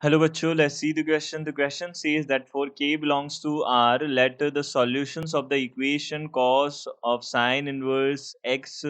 Hello, bachcho. Let's see the question. The question says that for k belongs to R, let the solutions of the equation cos of sine inverse x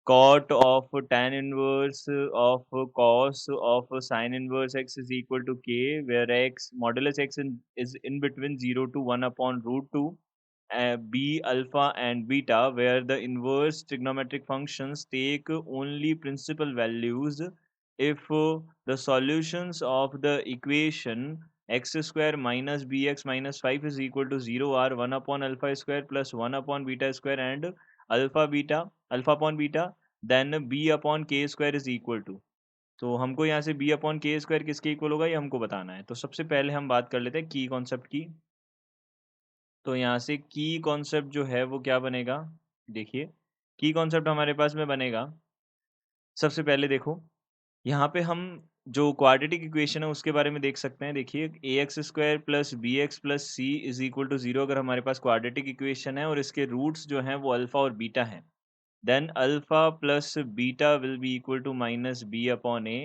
cot of tan inverse of cos of sine inverse x is equal to k, where x modulus x is in between 0 to 1 upon root 2, b alpha and beta, where the inverse trigonometric functions take only principal values if the solutions of the equation x square minus bx minus 5 is equal to 0 are 1 upon alpha square plus 1 upon beta square and alpha upon beta, then B upon के square is equal to. तो हमको यहाँ से B upon के square किसके equal होगा ये हमको बताना है। तो सबसे पहले हम बात कर लेते हैं की कॉन्सेप्ट की। तो यहाँ से की कॉन्सेप्ट जो है वो क्या बनेगा, देखिए की कॉन्सेप्ट हमारे पास में बनेगा। सबसे पहले देखो यहाँ पे हम जो क्वाड्रेटिक इक्वेशन है उसके बारे में देख सकते हैं। देखिए a x square plus b x plus c is equal to zero अगर हमारे पास क्वाड्रेटिक इक्वेशन है और इसके रूट्स जो हैं वो अल्फा और बीटा हैं, then alpha plus beta will be equal to minus b upon a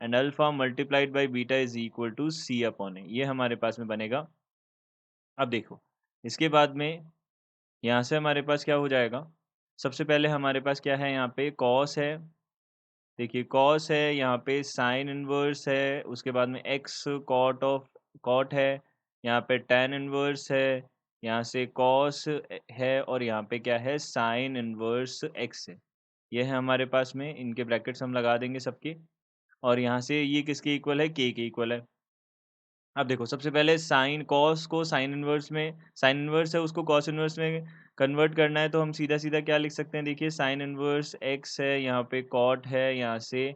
and alpha multiplied by beta is equal to c upon a। ये हमारे पास में बनेगा। अब देखो इसके बाद में यहाँ से हमारे पास क्या हो जाएगा। सबसे पहले हमारे पास क्या है, यहाँ पे cos है। देखिए cos है, यहाँ पे साइन इनवर्स है, उसके बाद में x cot है, यहाँ पे tan इनवर्स है, यहाँ से cos है और यहाँ पे क्या है साइन इनवर्स x है। ये है हमारे पास में, इनके ब्रैकेट्स हम लगा देंगे सबके। और यहाँ से ये किसके इक्वल है, के इक्वल है। अब देखो सबसे पहले साइन कॉस को साइन इनवर्स में, साइन इनवर्स है उसको कॉस इनवर्स में कन्वर्ट करना है, तो हम सीधा सीधा क्या लिख सकते हैं। देखिए साइन इनवर्स एक्स है, यहाँ पे कॉट है, यहाँ से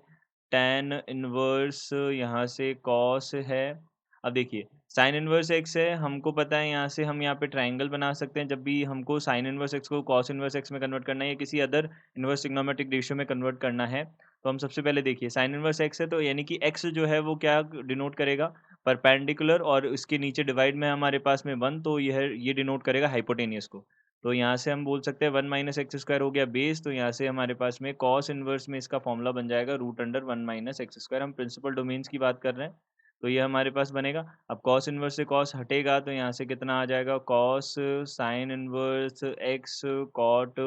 टैन इनवर्स, यहाँ से कॉस है। अब देखिए साइन इनवर्स एक्स है, हमको पता है यहाँ से हम यहाँ पे ट्राइंगल बना सकते हैं। जब भी हमको साइन इनवर्स एक्स को कॉस इनवर्स एक्स में कन्वर्ट करना है या किसी अदर इनवर्स ट्रिग्नोमेट्रिक रेशियो में कन्वर्ट करना है, तो हम सबसे पहले देखिए साइन इनवर्स एक्स है तो यानी कि एक्स जो है वो क्या डिनोट करेगा, परपेंडिकुलर, और इसके नीचे डिवाइड में हमारे पास में 1, तो ये डिनोट करेगा हाइपोटेनियस को। तो यहाँ से हम बोल सकते हैं 1 माइनस एक्स स्क्वायर हो गया बेस, तो यहाँ से हमारे पास में कॉस इनवर्स में इसका फॉर्मूला बन जाएगा root under 1 minus x square. हम प्रिंसिपल डोमेन्स की बात कर रहे हैं, तो ये हमारे पास बनेगा। अब कॉस इनवर्स से कॉस हटेगा तो यहाँ से कितना आ जाएगा, cos sine inverse x cot,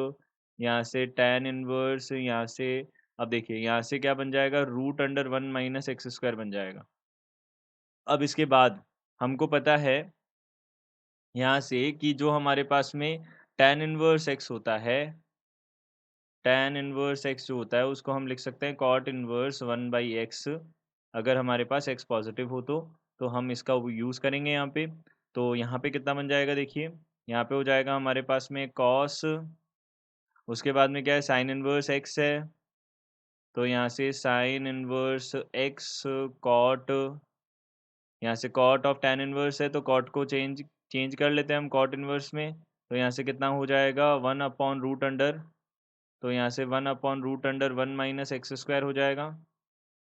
यहाँ से टैन इनवर्स, यहाँ से अब देखिए यहाँ से क्या बन जाएगा, root under 1 minus x square बन जाएगा। अब इसके बाद हमको पता है यहाँ से कि जो हमारे पास में tan इनवर्स x होता है, tan इनवर्स x जो होता है उसको हम लिख सकते हैं cot इनवर्स 1/x। अगर हमारे पास x पॉजिटिव हो तो हम इसका यूज़ करेंगे यहाँ पे। तो यहाँ पे कितना बन जाएगा, देखिए यहाँ पे हो जाएगा हमारे पास में cos, उसके बाद में क्या है साइन इनवर्स x है, तो यहाँ से साइन इनवर्स x cot, यहाँ से कॉट ऑफ tan इनवर्स है तो कॉट को चेंज चेंज कर लेते हैं हम कॉट इनवर्स में। तो यहाँ से कितना हो जाएगा 1 अपॉन रूट अंडर, तो यहाँ से 1 upon root under 1 minus x square हो जाएगा।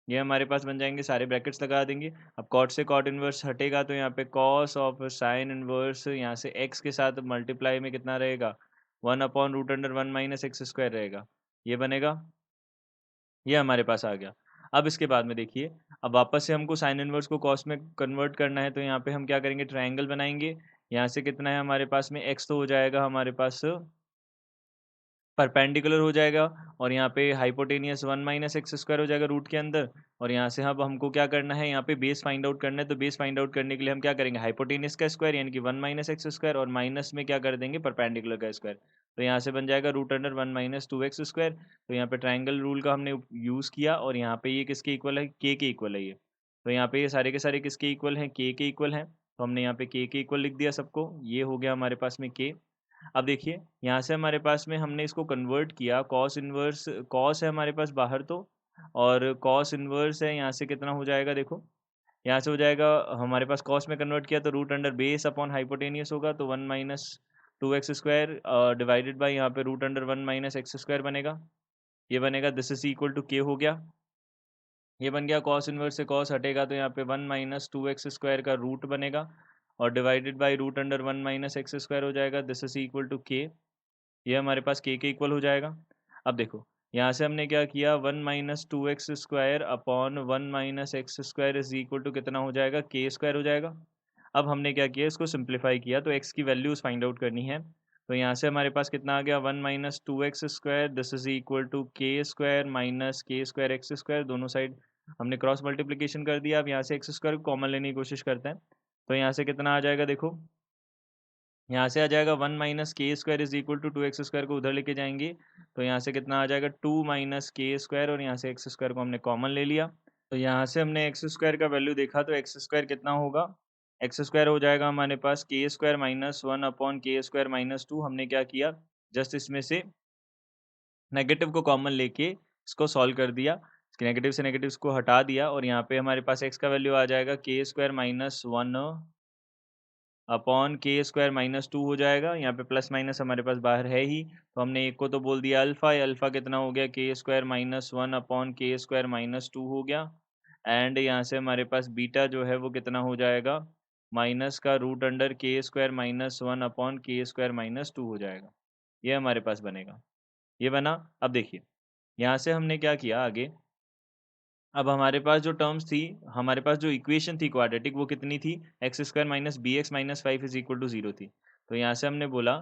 ये हमारे पास बन जाएंगे, सारे ब्रैकेट्स लगा देंगे। अब कॉट से कॉट इनवर्स हटेगा तो यहाँ पे कॉस ऑफ साइन इनवर्स, यहाँ से एक्स के साथ मल्टीप्लाई में कितना रहेगा 1 upon root under 1 minus x square रहेगा, ये बनेगा। ये हमारे पास आ गया। अब इसके बाद में देखिए, अब वापस से हमको साइन इनवर्स को कॉस में कन्वर्ट करना है, तो यहाँ पे हम क्या करेंगे, ट्रायंगल बनाएंगे। यहाँ से कितना है हमारे पास में एक्स, तो हो जाएगा हमारे पास परपेंडिकुलर हो जाएगा, और यहाँ पे हाइपोटेनियस 1 माइनस एक्स स्क्वायर हो जाएगा रूट के अंदर। और यहाँ से अब हमको क्या करना है, यहाँ पे बेस फाइंड आउट करना है। तो बेस फाइंड आउट करने के लिए हम क्या करेंगे, हाइपोटेनियस का स्क्वायर यानी कि 1 माइनस एक्स स्क्वायर, और माइनस में क्या कर देंगे परपेंडिकुलर का स्क्वायर। तो यहाँ से बन जाएगा root under 1 minus 2x square. तो यहाँ पे ट्राइंगल रूल का हमने यूज़ किया, और यहाँ पे ये किसके इक्वल है, के इक्वल है ये। तो यहाँ पे ये सारे के सारे किसके इक्वल हैं, के इक्वल हैं। तो हमने यहाँ पे के इक्वल लिख दिया सबको, ये हो गया हमारे पास में के। अब देखिए यहाँ से हमारे पास में हमने इसको कन्वर्ट किया, कॉस इनवर्स कॉस है हमारे पास बाहर तो, और कॉस इनवर्स है, यहाँ से कितना हो जाएगा, देखो यहाँ से हो जाएगा हमारे पास कॉस में कन्वर्ट किया तो root under base upon hypotenuse होगा, तो 1 minus 2x square divided by यहाँ पे root under 1 minus x square बनेगा, ये बनेगा। दिस इज इक्वल टू के हो गया, ये बन गया। कॉस इनवर्स से कॉस हटेगा तो यहाँ पे 1 माइनस 2x स्क्वायर का रूट बनेगा, और divided by root under 1 minus x square हो जाएगा। दिस इज इक्वल टू के, ये हमारे पास के इक्वल हो जाएगा। अब देखो यहाँ से हमने क्या किया, 1 minus 2x² upon 1 minus x square is equal to कितना हो जाएगा, k² हो जाएगा। अब हमने क्या किया, इसको सिंप्लीफाई किया, तो x की वैल्यूज फाइंड आउट करनी है। तो यहाँ से हमारे पास कितना आ गया, 1 minus 2x² this is equal to k² minus k² x², दोनों साइड हमने क्रॉस मल्टीप्लीकेशन कर दिया। अब यहाँ से x² को कॉमन लेने की कोशिश करते हैं। तो यहाँ से कितना आ जाएगा, देखो यहाँ से आ जाएगा 1 minus k² is equal to 2x² को उधर लेके जाएंगे, तो यहाँ से कितना आ जाएगा 2 माइनस k², और यहाँ से x² को हमने कॉमन ले लिया। तो यहाँ से हमने x² का वैल्यू देखा, तो x² कितना होगा, x² हो जाएगा हमारे पास k² minus 1 upon k² minus 2। हमने क्या किया, जस्ट इसमें से नेगेटिव को कॉमन लेके इसको सॉल्व कर दिया, नेगेटिव से नेगेटिव को हटा दिया, और यहाँ पे हमारे पास x का वैल्यू आ जाएगा k² minus 1 upon k² minus 2 हो जाएगा। यहाँ पे प्लस माइनस हमारे पास बाहर है ही, तो हमने एक को तो बोल दिया अल्फ़ा, अल्फ़ा कितना हो गया, k² minus 1 upon k² minus 2 हो गया। एंड यहाँ से हमारे पास बीटा जो है वो कितना हो जाएगा, माइनस का root under k² minus 1 upon k² minus 2 हो जाएगा। ये हमारे पास बनेगा, ये बना। अब देखिए यहाँ से हमने क्या किया आगे, अब हमारे पास जो टर्म्स थी, हमारे पास जो इक्वेशन थी क्वाड्रेटिक, वो कितनी थी, x² minus bx minus 5 is equal to 0 थी। तो यहाँ से हमने बोला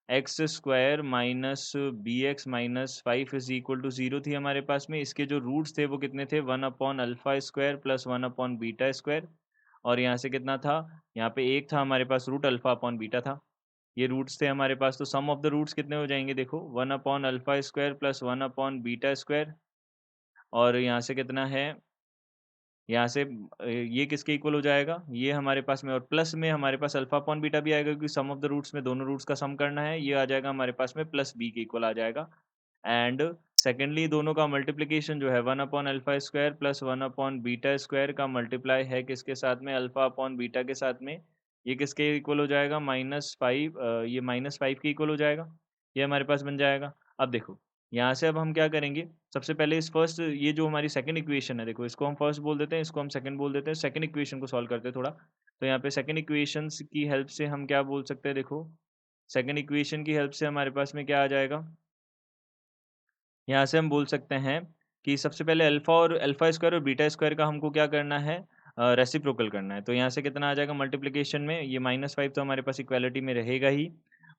x² minus bx minus 5 is equal to 0 थी हमारे पास में। इसके जो रूट्स थे वो कितने थे, 1 upon alpha square plus 1 upon beta square, और यहाँ से कितना था, यहाँ पे एक था हमारे पास रूट अल्फा अपॉन बीटा था, ये रूट्स थे हमारे पास। तो सम ऑफ द रूट्स कितने हो जाएंगे, देखो 1 upon alpha square plus 1 upon beta square, और यहाँ से कितना है, यहाँ से ये किसके इक्वल हो जाएगा, ये हमारे पास में, और प्लस में हमारे पास अल्फा अपॉन बीटा भी आएगा, क्योंकि सम ऑफ द रूट्स में दोनों रूट्स का सम करना है, ये आ जाएगा हमारे पास में प्लस बी के इक्वल आ जाएगा। एंड सेकेंडली दोनों का मल्टीप्लिकेशन जो है 1 upon alpha square plus 1 upon beta square का मल्टीप्लाई है किसके साथ में, अल्फा अपॉन बीटा के साथ में, ये किसके इक्वल हो जाएगा, -5, ये -5 के इक्वल हो जाएगा, ये हमारे पास बन जाएगा। अब देखो यहाँ से अब हम क्या करेंगे, सबसे पहले इस फर्स्ट, ये जो हमारी सेकंड इक्वेशन है, देखो इसको हम फर्स्ट बोल देते हैं, इसको हम सेकंड बोल देते हैं, सेकंड इक्वेशन को सॉल्व करते हैं थोड़ा। तो यहाँ पे सेकंड इक्वेशंस की हेल्प से हम क्या बोल सकते हैं, देखो सेकंड इक्वेशन की हेल्प से हमारे पास में क्या आ जाएगा, यहाँ से हम बोल सकते हैं कि सबसे पहले अल्फा और अल्फा स्क्वायर और बीटा स्क्वायर का हमको क्या करना है, रेसिप्रोकल करना है। तो यहाँ से कितना आ जाएगा मल्टीप्लिकेशन में, ये -5 तो हमारे पास इक्वालिटी में रहेगा ही,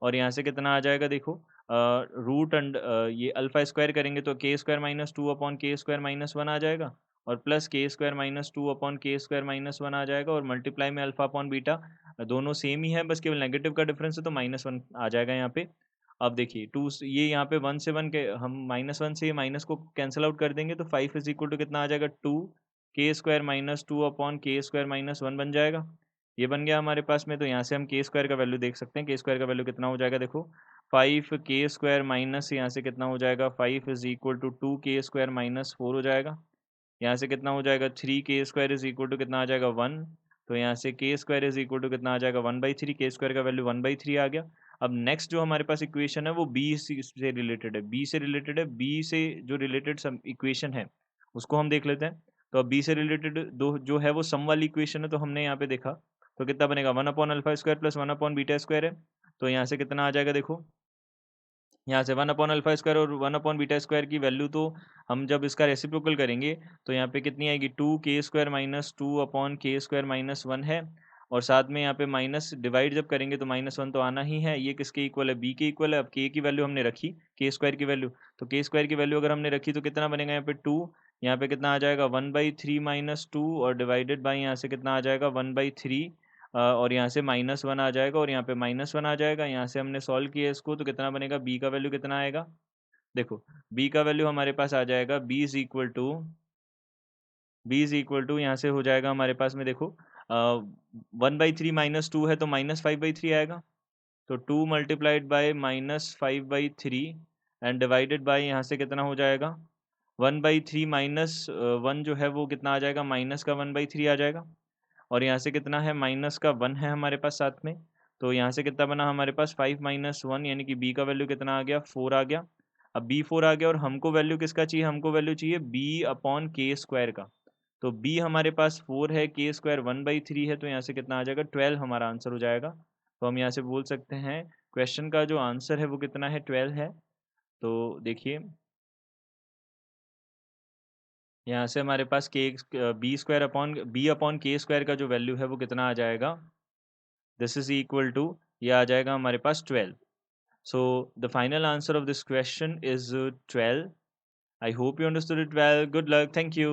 और यहाँ से कितना आ जाएगा, देखो रूट अंड ये अल्फा स्क्वायर करेंगे तो k² minus 2 upon k² minus 1 आ जाएगा, और plus k² minus 2 upon k² minus 1 आ जाएगा, और मल्टीप्लाई में अल्फा अपॉन बीटा, दोनों सेम ही है, बस केवल नेगेटिव का डिफरेंस है, तो -1 आ जाएगा यहाँ पे। अब देखिए 2 से ये यहाँ पे 1 से 1 के हम -1 से ये माइनस को कैंसल आउट कर देंगे, तो 5 इज़ इक्वल टू कितना आ जाएगा, 2 k² minus 2 upon k² minus 1 बन जाएगा। ये बन गया हमारे पास में, तो यहाँ से हम k² का वैल्यू देख सकते हैं, k² का वैल्यू कितना हो जाएगा, देखो 5 k² माइनस यहाँ से कितना हो जाएगा, 5 is equal to 2 k² minus 4 हो जाएगा। यहाँ से कितना हो जाएगा, 3 k² इज़ इक्वल टू कितना आ जाएगा, 1। तो यहाँ से k² इज़ इक्वल टू कितना आ जाएगा, 1/3, k² का वैल्यू 1/3 आ गया। अब नेक्स्ट जो हमारे पास इक्वेशन है वो बी से रिलेटेड है, बी से रिलेटेड है, बी से जो रिलेटेड सम इक्वेशन है उसको हम देख लेते हैं। तो अब बी से रिलेटेड दो जो है वो सम वाली इक्वेशन है, तो हमने यहाँ पे देखा, तो कितना बनेगा, 1 upon alpha square plus 1 upon beta square है। तो यहाँ से कितना आ जाएगा, देखो यहाँ से 1 अपॉन अल्फा स्क्वायर और 1 अपॉन बीटा स्क्वायर की वैल्यू, तो हम जब इसका रेसिप्रोकल करेंगे तो यहाँ पे कितनी आएगी, 2 k² minus 2 upon k² minus 1 है, और साथ में यहाँ पे माइनस डिवाइड जब करेंगे तो -1 तो आना ही है, ये किसके इक्वल है, बी के इक्वल है। अब k की वैल्यू हमने रखी, k² की वैल्यू, तो k² की वैल्यू अगर हमने रखी तो कितना बनेगा, यहाँ पे 2, यहाँ पे कितना आ जाएगा 1/3 माइनस 2, और डिवाइडेड बाई यहाँ से कितना आ जाएगा 1/3, और यहाँ से -1 आ जाएगा, और यहाँ पे -1 आ जाएगा। यहाँ से हमने सॉल्व किया इसको, तो कितना बनेगा, b का वैल्यू कितना आएगा, देखो b का वैल्यू हमारे पास आ जाएगा, b इज़ इक्वल टू यहाँ से हो जाएगा हमारे पास में, देखो 1/3 -2 है तो -5/3 आएगा, तो 2 multiplied by -5/3 and divided by यहाँ से कितना हो जाएगा, 1/3 माइनस 1 जो है वो कितना आ जाएगा, माइनस का 1/3 आ जाएगा, और यहाँ से कितना है, माइनस का 1 है हमारे पास साथ में। तो यहाँ से कितना बना हमारे पास, 5 माइनस 1, यानी कि b का वैल्यू कितना आ गया, 4 आ गया। अब b 4 आ गया, और हमको वैल्यू किसका चाहिए, हमको वैल्यू चाहिए b अपॉन k² का। तो b हमारे पास 4 है, k² 1/3 है, तो यहाँ से कितना आ जाएगा, 12 हमारा आंसर हो जाएगा। तो हम यहाँ से बोल सकते हैं क्वेश्चन का जो आंसर है वो कितना है, 12 है। तो देखिए यहाँ से हमारे पास b square upon b upon के स्क्वायर का जो वैल्यू है वो कितना आ जाएगा, दिस इज इक्वल टू, ये आ जाएगा हमारे पास 12. So the final answer of this question is 12. I hope you understood it well. Good luck. Thank you.